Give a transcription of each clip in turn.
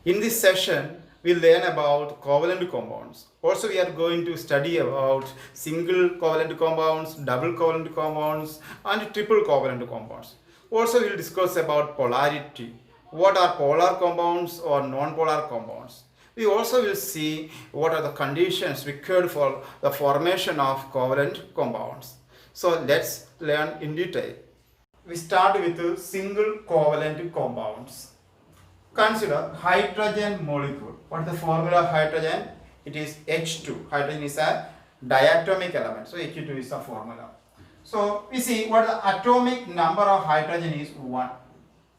In this session, we learn about covalent compounds. Also, we are going to study about single covalent compounds, double covalent compounds, and triple covalent compounds. Also, we will discuss about polarity. What are polar compounds or non-polar compounds? We also will see what are the conditions required for the formation of covalent compounds. So, let's learn in detail. We start with single covalent compounds. Consider hydrogen molecule. What is the formula of hydrogen? It is H2. Hydrogen is a diatomic element. So H2 is the formula. So we see what the atomic number of hydrogen is 1.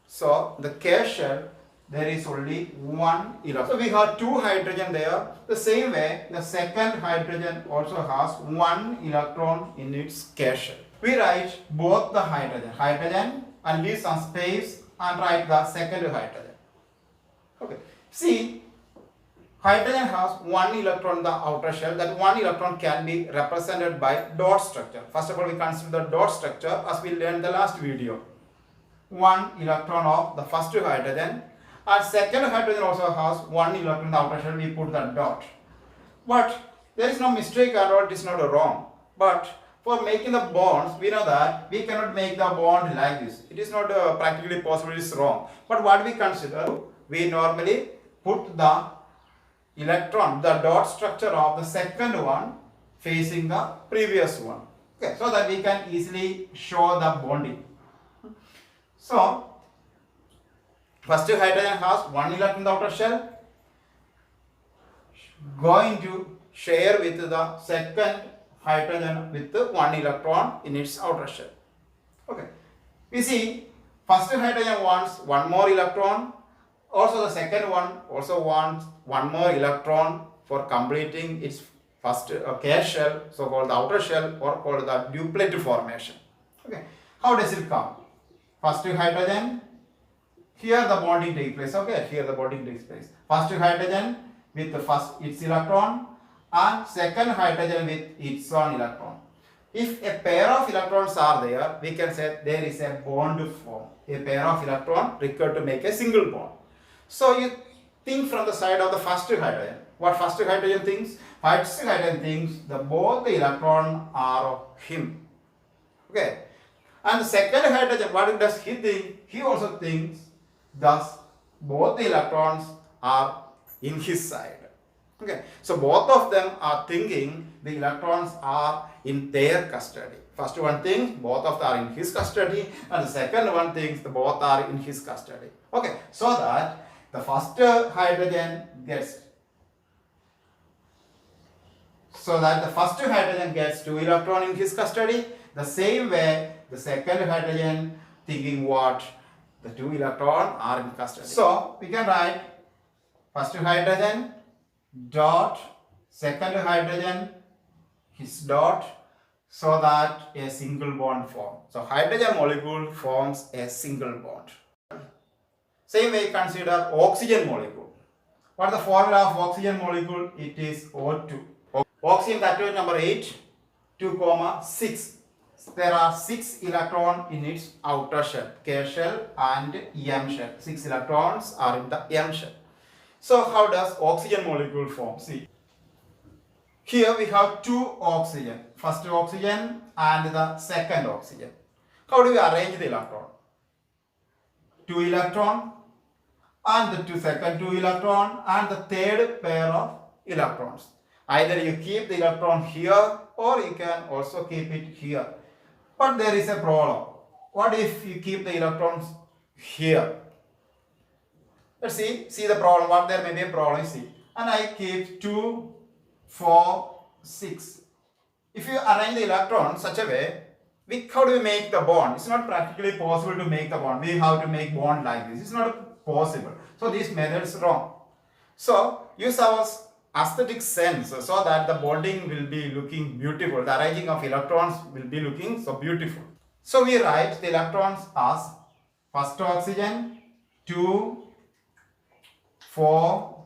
So the K shell, there is only 1 electron. So we have 2 hydrogen there. The same way, the second hydrogen also has 1 electron in its K shell. We write both the hydrogen and leave some space and write the second hydrogen. Okay. See, hydrogen has 1 electron in the outer shell. That 1 electron can be represented by dot structure. First of all, we consider the dot structure as we learned in the last video. 1 electron of the first hydrogen, and second hydrogen also has 1 electron in the outer shell. We put the dot. But there is no mistake at all. It is not wrong. But for making the bonds, we know that we cannot make the bond like this. It is not practically possible. It is wrong. But what we consider, we normally put the electron, the dot structure of the second one facing the previous one. Okay, so that we can easily show the bonding. So, first hydrogen has 1 electron in the outer shell, going to share with the second hydrogen with 1 electron in its outer shell. Okay, we see first hydrogen wants 1 more electron. Also the second one also wants 1 more electron for completing its first K shell, so called the outer shell, or called the duplet formation. Okay, how does it come? First hydrogen, here the bonding takes place. Okay, here the bonding takes place. First hydrogen with the first its electron, and second hydrogen with its own electron. If a pair of electrons are there, we can say there is a bond formed. A pair of electrons required to make a single bond. So you think from the side of the first hydrogen. What first hydrogen thinks? First hydrogen thinks that both the electrons are of him. Okay. And the second hydrogen, what does he think? He also thinks thus both the electrons are in his side. Okay. So both of them are thinking the electrons are in their custody. First one thinks both of them are in his custody, and the second one thinks the both are in his custody. Okay. So that the first hydrogen gets, so that the first hydrogen gets 2 electrons in his custody. The same way the second hydrogen thinking what? The 2 electrons are in custody. So we can write first hydrogen dot second hydrogen his dot, so that a single bond forms. So hydrogen molecule forms a single bond. Same way consider oxygen molecule. What is the formula of oxygen molecule? It is O2. Oxygen atomic number 8, 2,6. There are 6 electrons in its outer shell, K shell and M shell. 6 electrons are in the M shell. So how does oxygen molecule form? See, here we have 2 oxygen. First oxygen and the second oxygen. How do we arrange the electron? 2 electron and the second 2 electron and the third pair of electrons. Either you keep the electron here or you can also keep it here. But there is a problem. What if you keep the electrons here? Let's see the problem. What there may be a problem, see. And I keep 2, 4, 6. If you arrange the electrons such a way, how do we make the bond? It's not practically possible to make the bond. We have to make bond like this. It's not possible. So this method is wrong. So use our aesthetic sense so that the bonding will be looking beautiful. The arranging of electrons will be looking so beautiful. So we write the electrons as first oxygen 2, 4,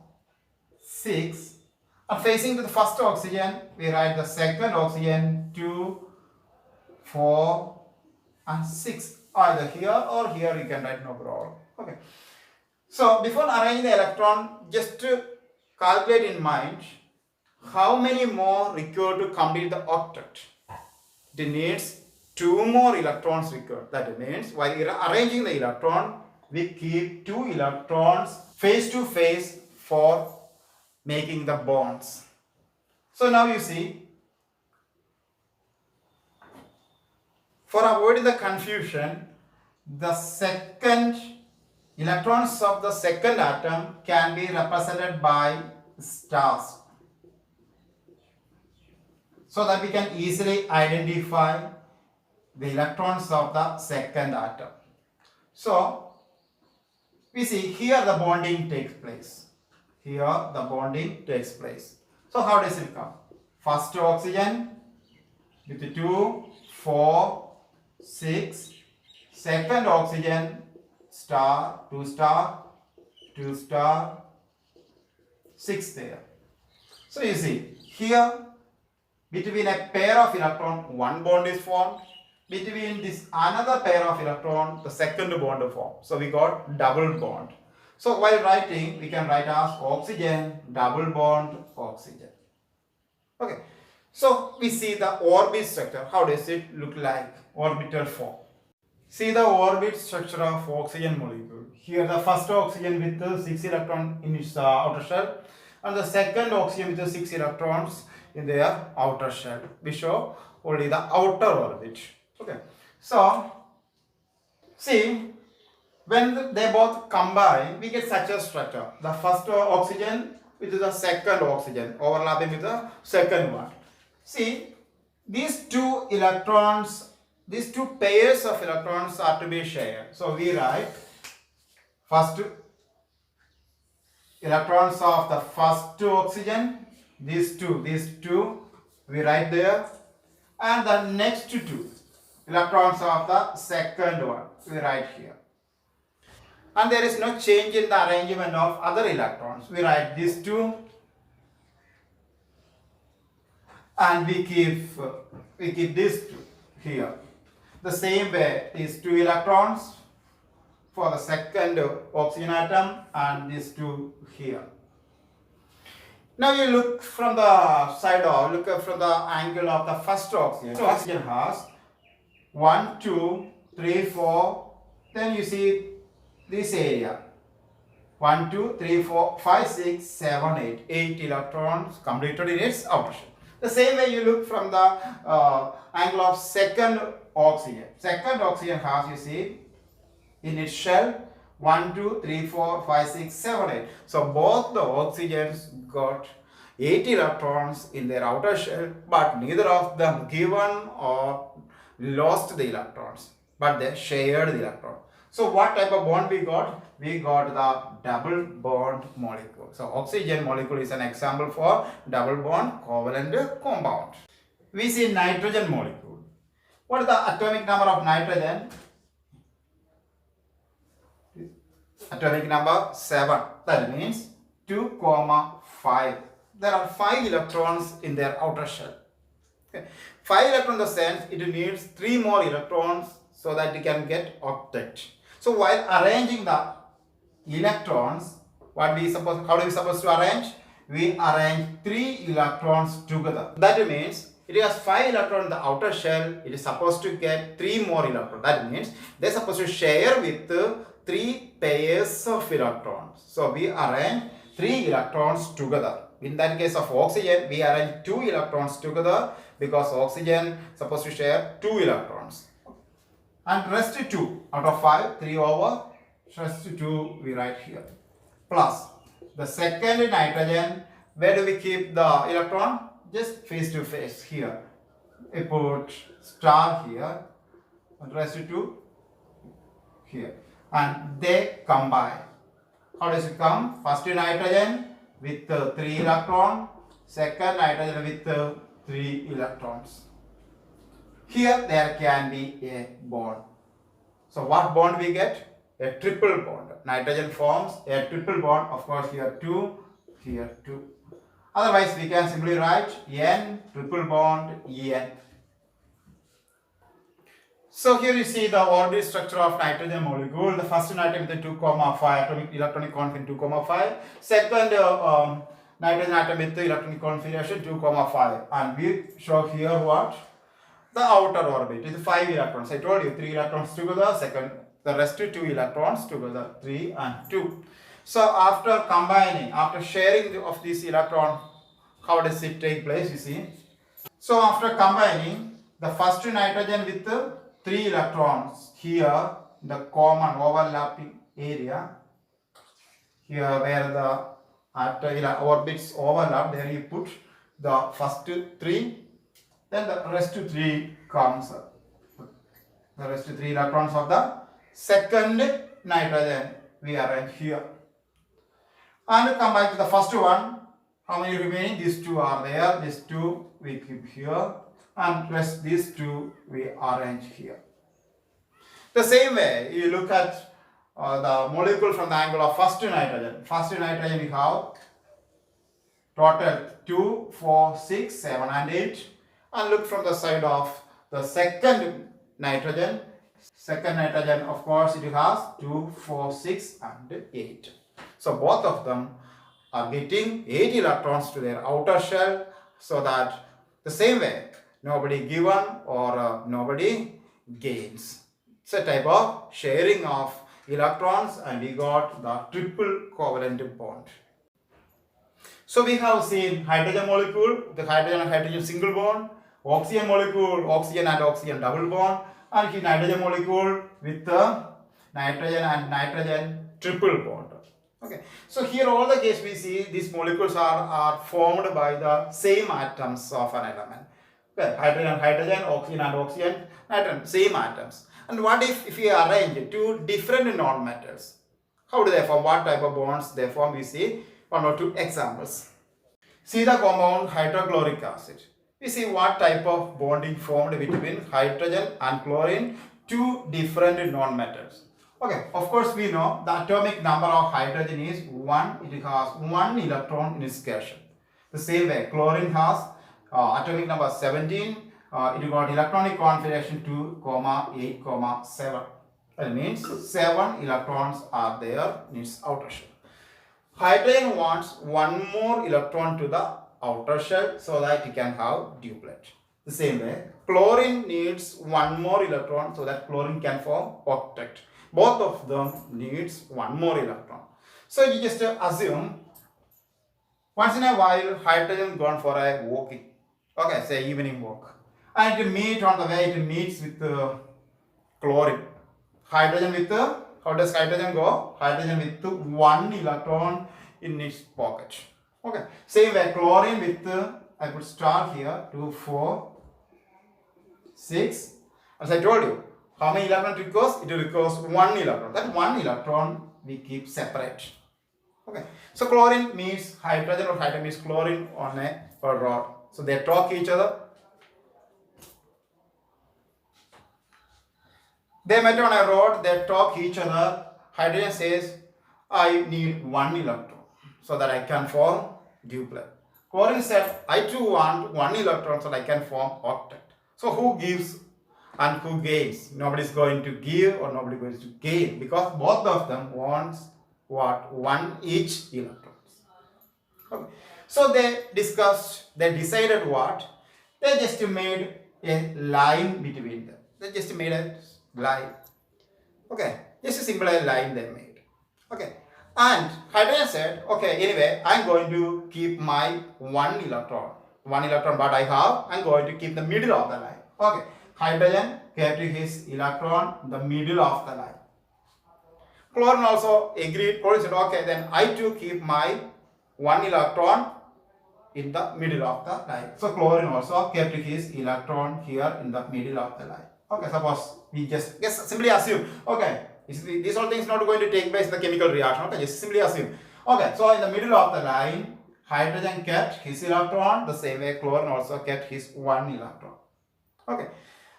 6. And facing to the first oxygen, we write the second oxygen 2, 4 and 6. Either here or here you can write, no problem. Okay. So before arranging the electron, just to calculate in mind how many more required to complete the octet. It needs 2 more electrons required. That means while arranging the electron, we keep 2 electrons face to face for making the bonds. So now you see, for avoiding the confusion, the second electrons of the second atom can be represented by stars, so that we can easily identify the electrons of the second atom. So we see here the bonding takes place. Here the bonding takes place. So how does it come? First oxygen with 2, 4, 6. Second oxygen star, 2 star, 2 star, 6 there. So you see here between a pair of electron, one bond is formed. Between this another pair of electron, the second bond is formed. So we got double bond. So while writing, we can write as oxygen, double bond, oxygen. Okay. So we see the orbit structure. How does it look like? Orbital form. See the orbit structure of oxygen molecule. Here the first oxygen with the 6 electrons in its outer shell, and the second oxygen with the 6 electrons in their outer shell. We show only the outer orbit. Okay. So see, when they both combine, we get such a structure. The first oxygen with the second oxygen overlapping with the second one. See, these 2 electrons, these 2 pairs of electrons are to be shared. So we write first electrons of the first oxygen, these two we write there, and the next 2 electrons of the second one we write here. And there is no change in the arrangement of other electrons. We write these 2 and we keep these 2 here. The same way, these 2 electrons for the second oxygen atom and these 2 here. Now you look from the side of, look from the angle of the first oxygen. So oxygen has 1, 2, 3, 4. Then you see this area. 1, 2, 3, 4, 5, 6, 7, 8. 8 electrons completed in its outer shell. The same way you look from the angle of second oxygen. Second oxygen has, you see, in its shell 1, 2, 3, 4, 5, 6, 7, 8. So both the oxygens got 8 electrons in their outer shell, but neither of them given or lost the electrons, but they shared the electron. So what type of bond we got? We got the double bond molecule. So oxygen molecule is an example for double bond covalent compound. We see nitrogen molecule. What is the atomic number of nitrogen? Atomic number 7. That means 2, 5. There are 5 electrons in their outer shell. Okay. 5 electrons in the sense it needs 3 more electrons so that it can get octet. So while arranging the electrons, how do we supposed to arrange? We arrange 3 electrons together. That means it has 5 electrons in the outer shell. It is supposed to get 3 more electrons. That means they are supposed to share with 3 pairs of electrons. So we arrange 3 electrons together. In that case of oxygen, we arrange 2 electrons together because oxygen is supposed to share 2 electrons. And rest 2 out of 5, 3 over, rest 2 we write here. Plus the second nitrogen, where do we keep the electron? Just face to face here. We put star here and rest 2 here. And they combine. How does it come? First nitrogen with 3 electrons, second nitrogen with 3 electrons. Here there can be a bond. So what bond we get? A triple bond. Nitrogen forms a triple bond. Of course here 2, here 2. Otherwise we can simply write N triple bond En. So here you see the orbital structure of nitrogen molecule. The first atom with the 2,5 atomic electronic configuration 2,5. Second nitrogen atom with the electronic configuration 2,5. And we show here what? The outer orbit with 5 electrons. I told you 3 electrons together. Second, the rest 2 electrons together. 3 and 2. So after combining, after sharing of this electron, how does it take place? You see. So after combining the first nitrogen with 3 electrons here, the common overlapping area, here where the orbits overlap, there you put the first 3, then the rest 3 comes, the rest 3 electrons of the second nitrogen we arrange here. And come back to the first one. How many remaining? These 2 are there. These 2 we keep here, and rest these 2 we arrange here. The same way, you look at the molecule from the angle of first nitrogen. First nitrogen we have total 2, 4, 6, 7 and 8. And look from the side of the second nitrogen. Second nitrogen, of course, it has 2, 4, 6 and 8. So both of them are getting 8 electrons to their outer shell, so that the same way nobody given or nobody gains. It's a type of sharing of electrons, and we got the triple covalent bond. So we have seen hydrogen molecule, the hydrogen and hydrogen single bond, oxygen molecule, oxygen and oxygen double bond, and here nitrogen molecule with the nitrogen and nitrogen triple bond. Okay, so here all the case we see these molecules are formed by the same atoms of an element. Okay, hydrogen and hydrogen, oxygen and oxygen, nitrogen, same atoms. And what if we arrange 2 different non-metals? How do they form? What type of bonds they form? We see 1 or 2 examples. See the compound hydrochloric acid. We see what type of bonding formed between hydrogen and chlorine, 2 different non-metals. Okay, of course we know the atomic number of hydrogen is 1. It has 1 electron in its cation. The same way, chlorine has atomic number 17. It got electronic configuration 2, 8, 7. That means 7 electrons are there in its outer shell. Hydrogen wants 1 more electron to the outer shell so that it can have duplet. The same way, chlorine needs 1 more electron so that chlorine can form octet. Both of them needs 1 more electron. So you just assume once in a while hydrogen gone for a walking. Okay, say evening walk. And it meet on the way, it meets with chlorine. Hydrogen with, how does hydrogen go? Hydrogen with 1 electron in its pocket. Okay, same way chlorine with, I put star here, 2, 4, 6. As I told you, how many electrons it requires? It requires 1 electron. That 1 electron we keep separate. Okay, so chlorine meets hydrogen or hydrogen meets chlorine on a rod. So they talk each other. They met on a rod, they talk each other. Hydrogen says, I need 1 electron so that I can form duplet. Chlorine said, I too want 1 electron so that I can form octet. So who gives and who gains? Nobody is going to give or nobody is going to gain, because both of them wants what? 1 each electrons. Okay. So they discussed, they decided what? They just made a line between them. They just made a line. Okay, just a simple line they made. Okay, and hydrogen said, okay, anyway, I'm going to keep my 1 electron, but I have, I'm going to keep the middle of the line. Okay, hydrogen kept his electron in the middle of the line. Chlorine also agreed. Chlorine said, okay, then I too keep my 1 electron in the middle of the line. So chlorine also kept his electron here in the middle of the line. Okay, suppose we just simply assume, okay, these all things not going to take place in the chemical reaction. Okay, just simply assume. Okay, so in the middle of the line, hydrogen kept his electron, the same way chlorine also kept his 1 electron. Okay,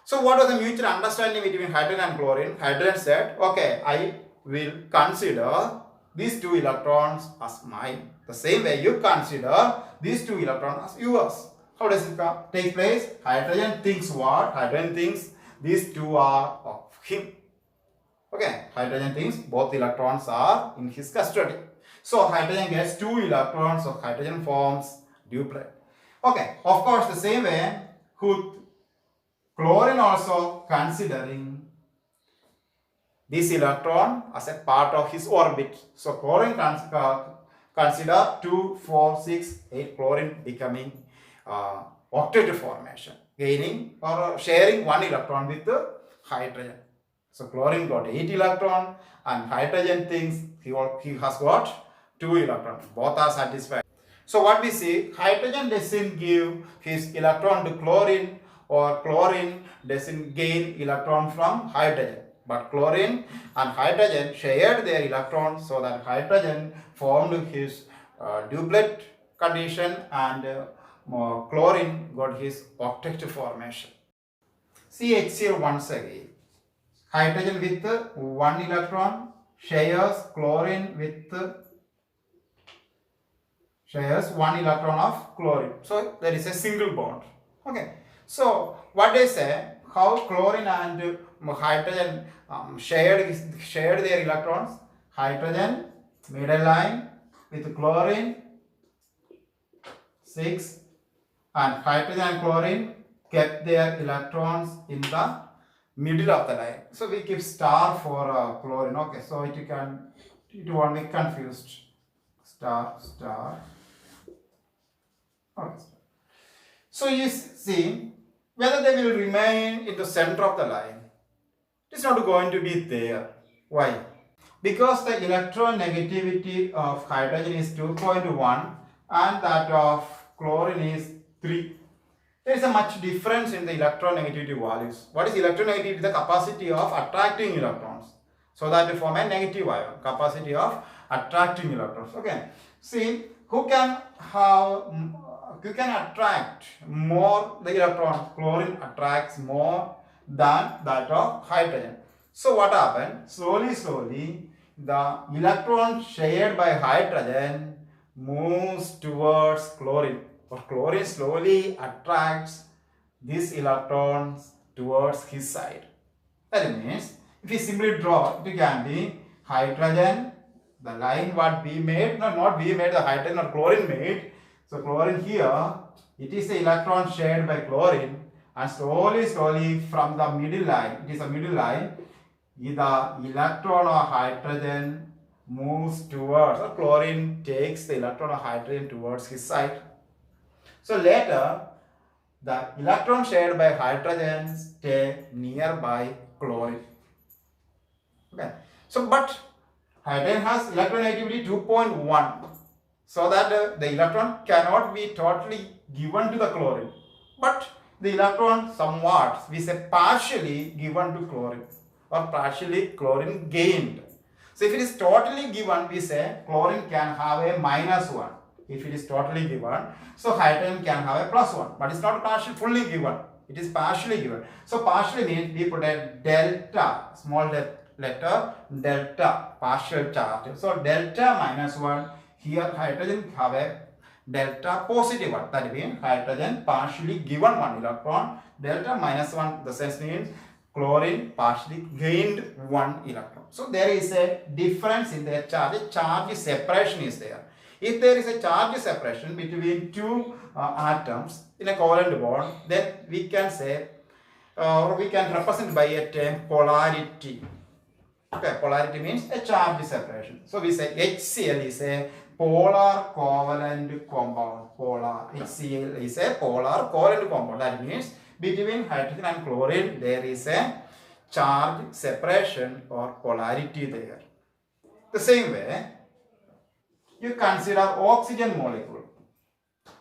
so what was the mutual understanding between hydrogen and chlorine? Hydrogen said, okay, I will consider these 2 electrons as mine. The same way you consider these 2 electrons as yours. How does it take place? Hydrogen thinks what? Hydrogen thinks these two are of him. Okay, hydrogen thinks both electrons are in his custody. So hydrogen gets 2 electrons, so hydrogen forms duplet. Okay, of course, the same way, chlorine also considering this electron as a part of his orbit. So chlorine consider 2, 4, 6, 8 chlorine becoming octet formation, gaining or sharing 1 electron with the hydrogen. So chlorine got 8 electron and hydrogen thinks he has got 2 electrons. Both are satisfied. So what we see, hydrogen doesn't give his electron to chlorine, or chlorine doesn't gain electron from hydrogen. But chlorine and hydrogen shared their electrons, so that hydrogen formed his duplet condition and chlorine got his octet formation. See HCl once again. Hydrogen with 1 electron shares chlorine with shares 1 electron of chlorine. So there is a single bond. Okay. So what they say, how chlorine and hydrogen shared their electrons. Hydrogen middle line with chlorine 6, and hydrogen and chlorine kept their electrons in the middle of the line. So we keep star for chlorine. Okay, so it won't be confused. Star. Okay. So you see whether they will remain in the center of the line. It is not going to be there. Why? Because the electronegativity of hydrogen is 2.1 and that of chlorine is 3. There is a much difference in the electronegativity values. What is electronegativity? The capacity of attracting electrons. So that they form a negative ion. Capacity of attracting electrons. Okay. See, who can attract more the electron? Chlorine attracts more than that of hydrogen. So what happened? Slowly, the electron shared by hydrogen moves towards chlorine. But chlorine slowly attracts these electrons towards his side. That means, if we simply draw, it can be hydrogen, the line what we made, no, not we made, the hydrogen or chlorine made. So chlorine here, it is the electron shared by chlorine, and slowly from the middle line, it is a middle line, the electron or hydrogen moves towards, or chlorine takes the electron or hydrogen towards his side. So later, the electron shared by hydrogen stay nearby chlorine. Okay. So, but hydrogen has electronegativity 2.1, so that the electron cannot be totally given to the chlorine. But the electron somewhat, we say partially given to chlorine, or partially chlorine gained. So if it is totally given, we say chlorine can have a -1. If it is totally given, so hydrogen can have a +1. But it's not partially fully given. It is partially given. So partially means we put a delta, small letter delta, partial charge. So delta -1, here hydrogen have a delta positive 1. That means hydrogen partially given 1 electron. Delta -1, the sense means chlorine partially gained 1 electron. So there is a difference in their charge. Charge separation is there. If there is a charge separation between two atoms in a covalent bond, then we can say, or we can represent by a term polarity. Okay, polarity means a charge separation. So we say HCl is a polar covalent compound. HCl is a polar covalent compound. That means between hydrogen and chlorine there is a charge separation or polarity there. The same way, you consider oxygen molecule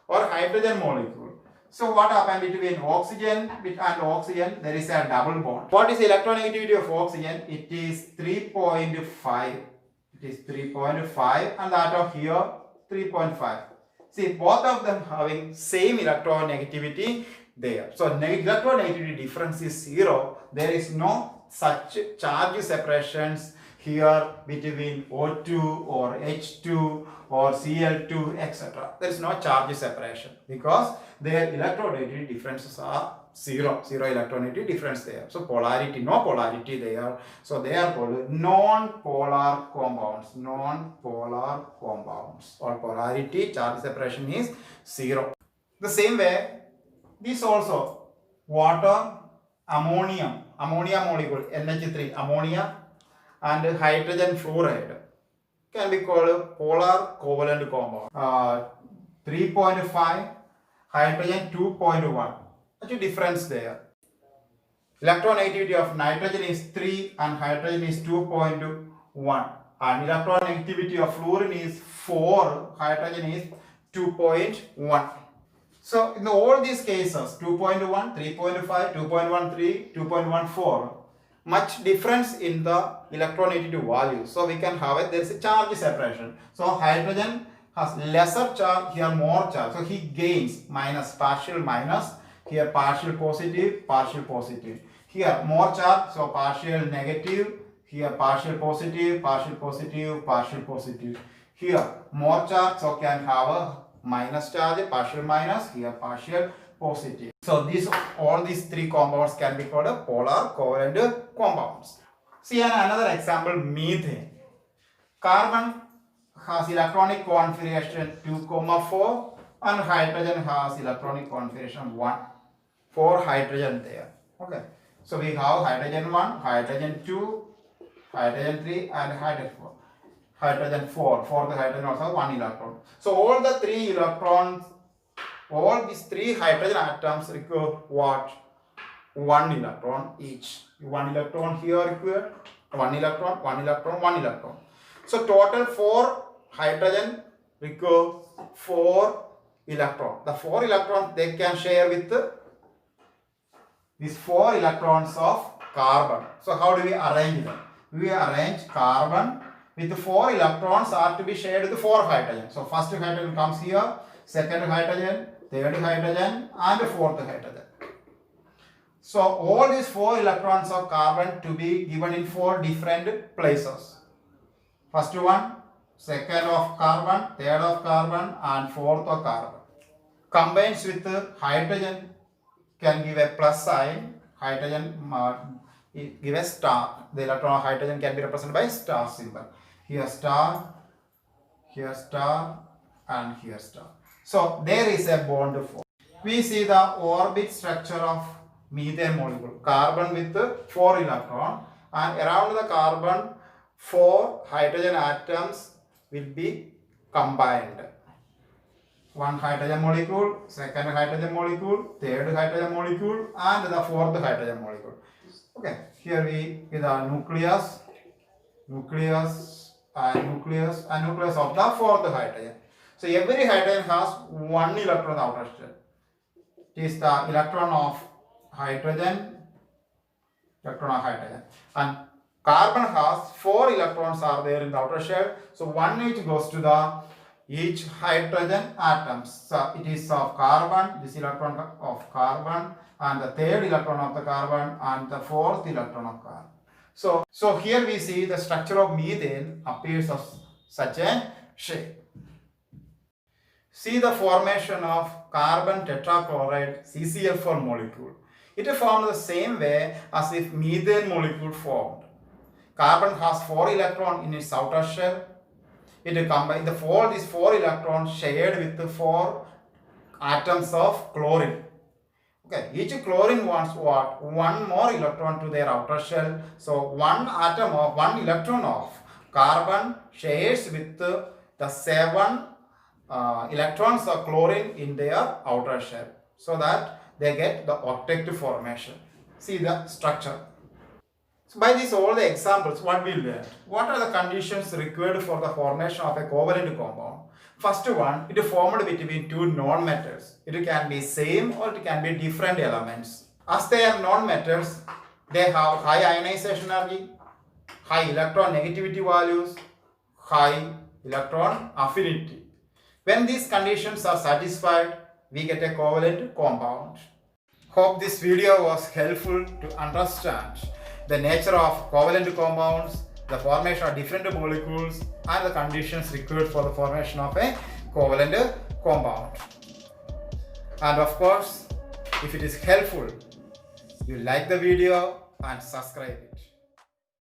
or hydrogen molecule. So what happens between oxygen and oxygen? There is a double bond. What is the electronegativity of oxygen? It is 3.5. It is 3.5 and that of here 3.5. See, both of them having same electronegativity there. So electronegativity difference is 0. There is no such charge separations here between O2 or H2 or Cl2, etc. There is no charge separation because their electronegativity differences are zero electronegativity difference there. So polarity, no polarity there. So they are called non-polar compounds. Non-polar compounds. Or polarity, charge separation is zero. The same way, this also water, ammonia molecule NH3, ammonia and hydrogen fluoride can be called polar covalent compound. 3.5, hydrogen 2.1. Actually difference there. Electronegativity of nitrogen is 3 and hydrogen is 2.1. And electronegativity of fluorine is 4, hydrogen is 2.1. So in all these cases, 2.1, 3.5, 2.13, 2.14, much difference in the electronegativity value. So we can have it, there is a charge separation. So hydrogen has lesser charge, here more charge. So he gains minus, partial minus, here partial positive, partial positive. Here more charge, so partial negative, here partial positive, partial positive, partial positive. Here more charge, so can have a minus charge, partial minus, here partial positive. So all these three compounds can be called a polar covalent compounds. See another example, methane. Carbon has electronic configuration 2,4 and hydrogen has electronic configuration 1. 4 hydrogen there. Okay. So we have hydrogen 1, hydrogen 2, hydrogen 3 and hydrogen 4. Hydrogen 4. For the hydrogen also 1 electron. So all the 3 electrons, all these 3 hydrogen atoms require what? 1 electron each. 1 electron here required, 1 electron, 1 electron, 1 electron. So total 4 hydrogen require 4 electrons. The 4 electrons they can share with these 4 electrons of carbon. So how do we arrange them? We arrange carbon with 4 electrons are to be shared with 4 hydrogen. So first hydrogen comes here, second hydrogen, third hydrogen and fourth hydrogen. So all these 4 electrons of carbon to be given in 4 different places. First one, second of carbon, third of carbon and fourth of carbon. Combines with hydrogen can give a plus sign, hydrogen give a star. The electron of hydrogen can be represented by star symbol. Here star and here star. So there is a bond formed. We see the orbit structure of methane molecule. Carbon with 4 electrons and around the carbon 4 hydrogen atoms will be combined. 1 hydrogen molecule, second hydrogen molecule, third hydrogen molecule and the fourth hydrogen molecule. Okay, here we get the nucleus and nucleus of the fourth hydrogen. So every hydrogen has 1 electron outer shell. It is the electron of hydrogen, and carbon has 4 electrons are there in the outer shell. So 1 each goes to each hydrogen atoms. So it is of carbon, this electron of carbon and the third electron of the carbon and the fourth electron of carbon. So here we see the structure of methane appears of such a shape. See the formation of carbon tetrachloride CCl4 molecule. It is formed the same way as if methane molecule formed. Carbon has 4 electrons in its outer shell. It combines these 4 electrons shared with the 4 atoms of chlorine. Okay, each chlorine wants what? 1 more electron to their outer shell. So 1 electron of carbon shares with the 7 electrons of chlorine in their outer shell, so that they get the octet formation. See the structure. So by this all the examples, what we learned? What are the conditions required for the formation of a covalent compound? First one, it is formed between 2 non-metals. It can be same or it can be different elements. As they are non-metals, they have high ionization energy, high electron negativity values, high electron affinity. When these conditions are satisfied, we get a covalent compound. Hope this video was helpful to understand the nature of covalent compounds, the formation of different molecules and the conditions required for the formation of a covalent compound. And of course, if it is helpful, You like the video and subscribe it.